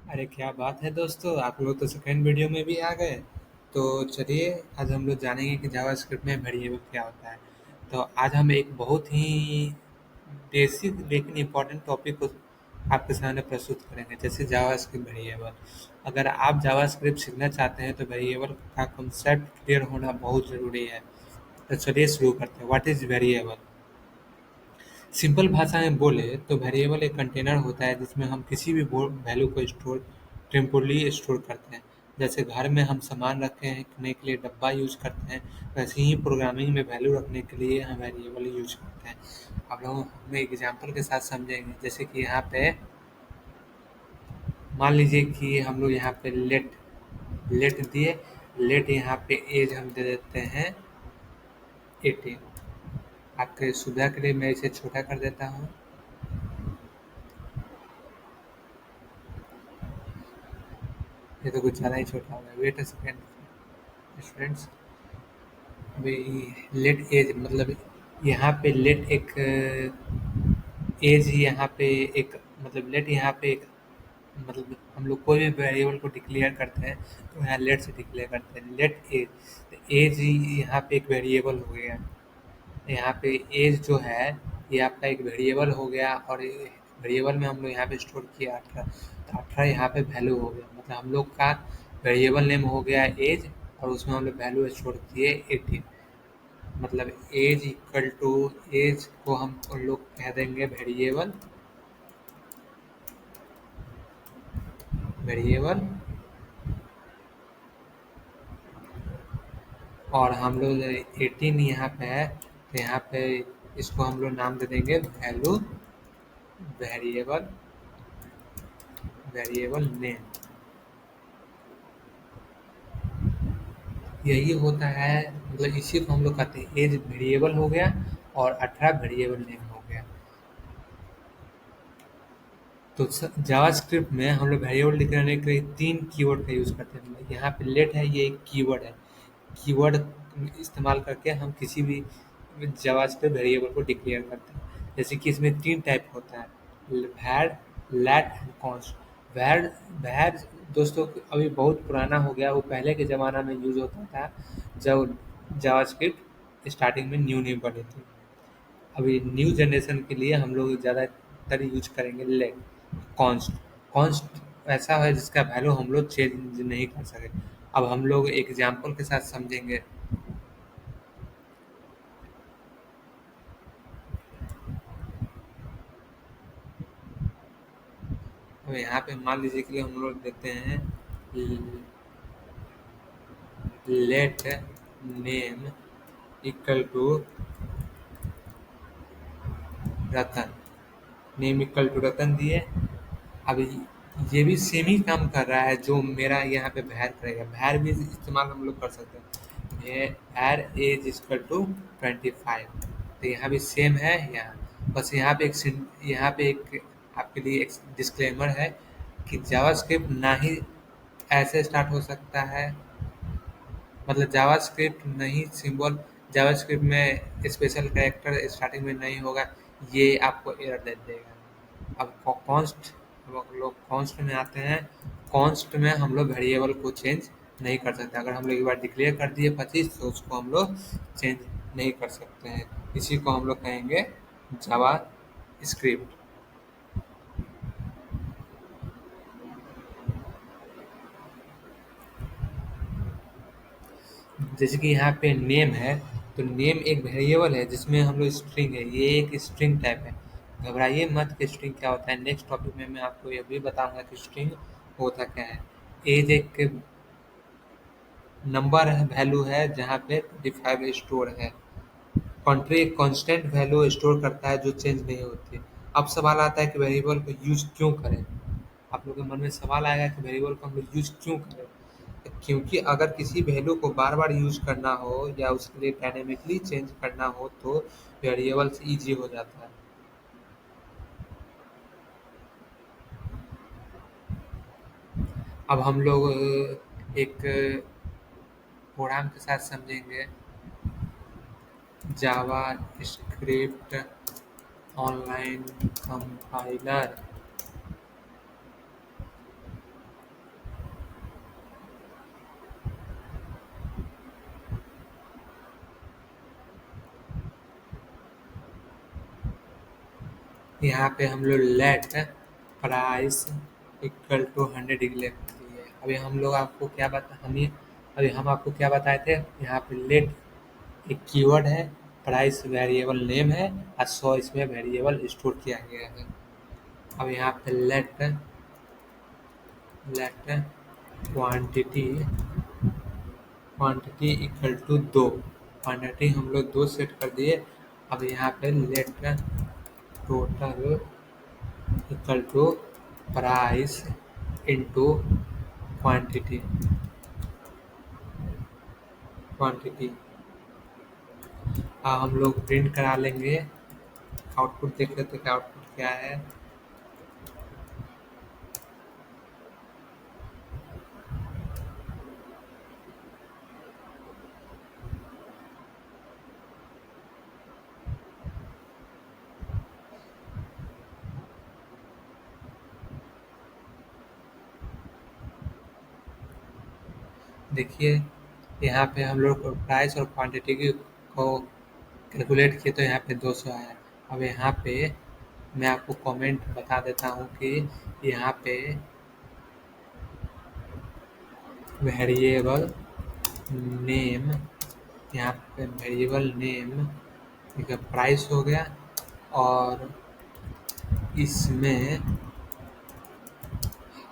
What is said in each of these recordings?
अरे क्या बात है दोस्तों, आप लोग तो सेकंड वीडियो में भी आ गए। तो चलिए, आज हम लोग जानेंगे कि जावास्क्रिप्ट में वेरिएबल क्या होता है। तो आज हम एक बहुत ही बेसिक लेकिन इम्पोर्टेंट टॉपिक को आपके सामने प्रस्तुत करेंगे, जैसे जावास्क्रिप्ट वेरिएबल। अगर आप जावास्क्रिप्ट सीखना चाहते हैं तो वेरिएबल का कॉन्सेप्ट क्लियर होना बहुत ज़रूरी है। तो चलिए शुरू करते हैं। What is variable? सिंपल भाषा में बोले तो वेरिएबल एक कंटेनर होता है जिसमें हम किसी भी वैल्यू को स्टोर टेम्पोरली स्टोर करते हैं। जैसे घर में हम सामान रखने के लिए डब्बा यूज करते हैं, वैसे ही प्रोग्रामिंग में वैल्यू रखने के लिए हम वेरिएबल यूज करते हैं। अब लोग हम एग्जांपल के साथ समझेंगे, जैसे कि यहाँ पे मान लीजिए कि हम लोग यहाँ पे लेट लेट दिए। लेट यहाँ पे एज हम दे देते हैं 18। आपके सुविधा के लिए मैं इसे छोटा कर देता हूँ। ये तो कुछ ज़्यादा ही छोटा हो गया। Wait a second students. अभी लेट एज मतलब यहाँ पे लेट एक एज ही यहाँ पे एक मतलब लेट यहाँ पे एक मतलब हम लोग कोई भी वेरिएबल को डिक्लेयर करते हैं तो यहाँ लेट से डिक्लेयर करते हैं। लेट एज, तो एज ही यहाँ पे एक वेरिएबल हो गया। यहाँ पे एज जो है ये आपका एक वेरिएबल हो गया, और वेरिएबल में हम लोग यहाँ पे स्टोर किया 18। तो 18 यहाँ पे वैल्यू हो गया, मतलब हम लोग का वेरिएबल नेम हो गया एज, और उसमें हम लोग वैल्यू स्टोर किए 18। मतलब एज इक्वल टू एज को हम उन लोग कह देंगे वेरिएबल। वेरिएबल और हम लोग 18 यहाँ पे है, तो यहाँ पे इसको हम लोग नाम दे देंगे वैल्यू वेरिएबल। वेरिएबल नेम यही होता है, मतलब इसी को हम लोग कहते हैं एज वेरिएबल हो गया और 18 वेरिएबल नेम हो गया। तो जावास्क्रिप्ट में हम लोग वेरिएबल डिक्लेयर के लिए तीन कीवर्ड का यूज़ करते हैं। यहाँ पे लेट है, ये एक कीवर्ड है। कीवर्ड इस्तेमाल करके हम किसी भी जावास्क्रिप्ट वेरिएबल को डिक्लेयर करते हैं। जैसे कि इसमें तीन टाइप होता है, वैर, लैट एंड कॉन्स्ट। वैर दोस्तों अभी बहुत पुराना हो गया, वो पहले के ज़माना में यूज़ होता था जब जावास्क्रिप्ट स्टार्टिंग में न्यू न्यू बनी थी। अभी न्यू जनरेशन के लिए हम लोग ज़्यादातर यूज करेंगे लेट। कॉन्स्ट, कॉन्स्ट ऐसा है जिसका वैल्यू हम लोग चेंज नहीं कर सके। अब हम लोग एग्जाम्पल के साथ समझेंगे। तो यहाँ पे मान लीजिए कि हम लोग देते हैं let name equal to Ratan. Name equal to Ratan दिए। अब ये भी सेम ही काम कर रहा है जो मेरा यहाँ पे भैर करेगा। भैर भी इस्तेमाल हम लोग कर सकते हैं। ये भैर एज इक्वल टू 25। तो यहाँ भी सेम है। यहाँ बस यहाँ पे यहाँ पे एक आपके लिए एक डिस्क्लेमर है कि जावास्क्रिप्ट ना ही ऐसे स्टार्ट हो सकता है, मतलब जावास्क्रिप्ट नहीं सिंबल, जावास्क्रिप्ट में स्पेशल कैरेक्टर स्टार्टिंग में नहीं होगा, ये आपको एरर दे देगा। अब कॉन्स्ट, हम लोग कॉन्स्ट में आते हैं। कॉन्स्ट में हम लोग वेरिएबल को चेंज नहीं कर सकते। अगर हम लोग एक बार डिक्लेयर कर दिए 25 तो उसको हम लोग चेंज नहीं कर सकते हैं। इसी को हम लोग कहेंगे जावा स्क्रिप्ट। जैसे कि यहाँ पे नेम है, तो नेम एक वेरिएबल है जिसमें हम लोग स्ट्रिंग है, ये एक स्ट्रिंग टाइप है। घबराइए मत कि स्ट्रिंग क्या होता है, नेक्स्ट टॉपिक में मैं आपको यह भी बताऊंगा कि स्ट्रिंग होता क्या है। एज एक नंबर है, वैल्यू है जहाँ पे 25 स्टोर है। कंट्री एक कांस्टेंट वैल्यू स्टोर करता है जो चेंज नहीं होती। अब सवाल आता है कि वेरिएबल को यूज क्यों करें। आप लोगों के मन में सवाल आएगा कि वेरिएबल को हम लोग यूज क्यों करें। क्योंकि अगर किसी वैल्यू को बार बार यूज करना हो या उसके लिए डायनेमिकली चेंज करना हो तो वेरिएबल्स ईजी हो जाता है। अब हम लोग एक प्रोग्राम के साथ समझेंगे, जावा स्क्रिप्ट ऑनलाइन कंपाइलर। यहाँ पे हम लोग let price equal to 100 declare कर दिए। अभी हम लोग आपको क्या बता हम ये अभी हम आपको क्या बताए थे, यहाँ पे लेट एक कीवर्ड है, प्राइस वेरिएबल नेम है और 100 इसमें वेरिएबल स्टोर किया गया है। अब यहाँ पे let let quantity quantity equal to 2, quantity हम लोग 2 सेट कर दिए। अब यहाँ पे let total equal to price into quantity quantity हम लोग प्रिंट करा लेंगे। आउटपुट देख लेते हैं कि आउटपुट क्या है। देखिए यहाँ पे हम लोग प्राइस और क्वांटिटी को कैलकुलेट किए तो यहाँ पे 200 आया। अब यहाँ पे मैं आपको कमेंट बता देता हूँ कि यहाँ पे वेरिएबल नेम यहाँ पे वेरिएबल नेम ठीक है, प्राइस हो गया और इसमें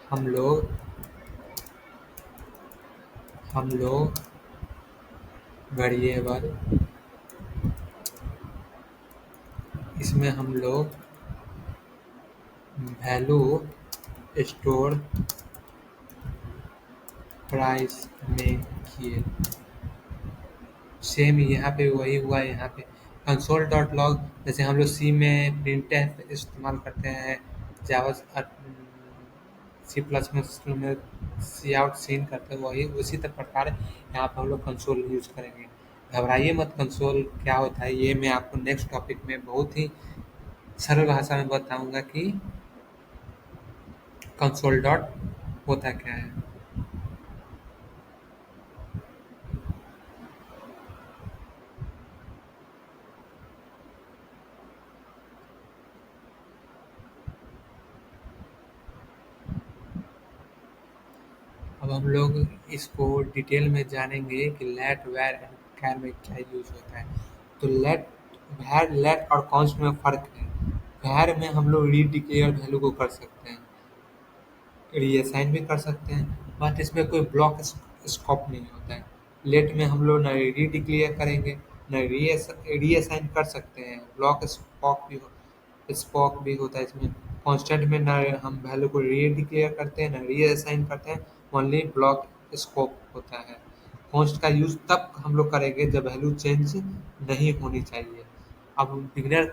हम लोग हम लोग वेरिएबल इसमें हम लोग वैल्यू स्टोर प्राइस में किए। सेम यहाँ पे वही हुआ। यहाँ पे कंसोल डॉट लॉग जैसे हम लोग सी में प्रिंटफ इस्तेमाल करते हैं, जावा सी प्लस में सी आउट सीन करते हैं, वही उसी तरह प्रकार यहाँ पे हम लोग कंसोल यूज करेंगे। घबराइए मत, कंसोल क्या होता है ये मैं आपको नेक्स्ट टॉपिक में बहुत ही सरल भाषा में बताऊंगा कि कंसोल डॉट होता क्या है। अब हम लोग इसको डिटेल में जानेंगे कि लेट वेर एंड कैर में क्या यूज होता है। तो लेट वैर लेट और कॉन्स्ट में फ़र्क है। वैर में हम लोग रीडिक्लेयर वैल्यू को कर सकते हैं, रीअसाइन भी कर सकते हैं, बट इसमें कोई ब्लॉक स्कोप नहीं होता है। लेट में हम लोग न रीडिक्लेयर करेंगे न रीअसाइन कर सकते हैं, ब्लॉक स्पॉक भी होता है इसमें। कांस्टेंट में ना हम वैल्यू को रीडिक्लेयर करते हैं ना रीअसाइन करते हैं, ओनली ब्लॉक स्कोप होता है। कॉन्स्ट का यूज तब हम लोग करेंगे जब वैल्यू चेंज नहीं होनी चाहिए। अब बिगिनर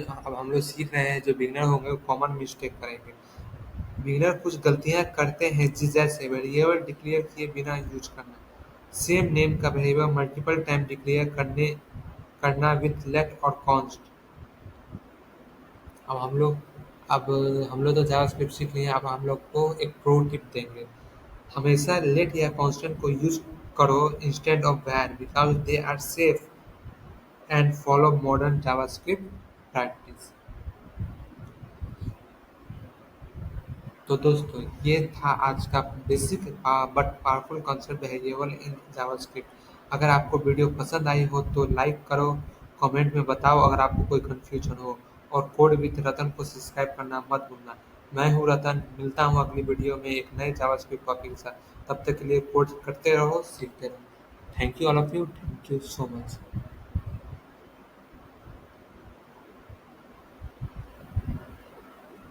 अब हम लोग सीख रहे हैं, जो बिगिनर होंगे वो कॉमन मिस्टेक करेंगे। बिगिनर कुछ गलतियां करते हैं जैसे वेरिएबल डिक्लेयर किए बिना यूज करना, सेम नेम का वेरिएबल मल्टीपल टाइम डिक्लेयर करना विथ लेट और कॉन्स्ट। अब हम लोग अब हम लोग तो जावास्क्रिप्ट सीख लिए, अब हम लोग को एक प्रो टिप देंगे। हमेशा लेट या कांस्टेंट को यूज करो instead of var because they are safe and follow modern JavaScript practice. तो दोस्तों ये था आज का basic but powerful concept variable in JavaScript. अगर आपको वीडियो पसंद आई हो तो लाइक करो, कमेंट में बताओ अगर आपको कोई कन्फ्यूजन हो, और कोड विद रतन को सब्सक्राइब करना मत भूलना। मैं हूँ रतन, मिलता हूँ अगली वीडियो में एक नए जावास्क्रिप्ट टॉपिक के साथ। तब तक के लिए कोड करते रहो, सीखते रहो। Thank you all of you, thank you so much.